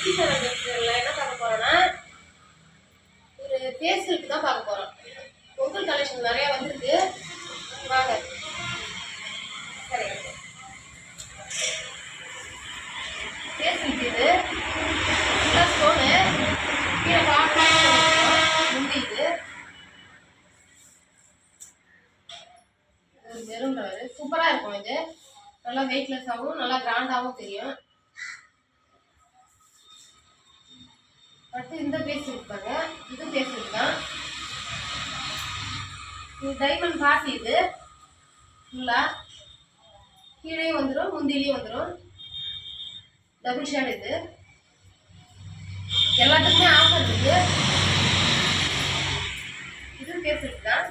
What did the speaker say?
என்ன பார்க்க போறோம்னா ஒரு ஃபேஷியலுக்கு தான் பார்க்க போறோம். பொங்கல் கலெக்ஷன் நிறைய வந்திருக்கு, வாங்க. சரி, ஃபேஷியலுக்கு இது ஸ்டோனு கீழே முந்தி இது மெரூன் கலரு சூப்பராக இருக்கும். இது நல்லா வெயிட்லெஸ்ஸாகவும் நல்லா கிராண்டாகவும் தெரியும். அடுத்து இந்த பேஸ் இருப்பாங்க, இது பேஸ் தான். இது டைமண்ட் பாசி, இது ஃபுல்லாக கீழே வந்துடும், முந்திலையும் வந்துடும். Double shade. இது எல்லாத்துக்குமே ஆஃபர் இருக்கு. இது பேஸ் தான்.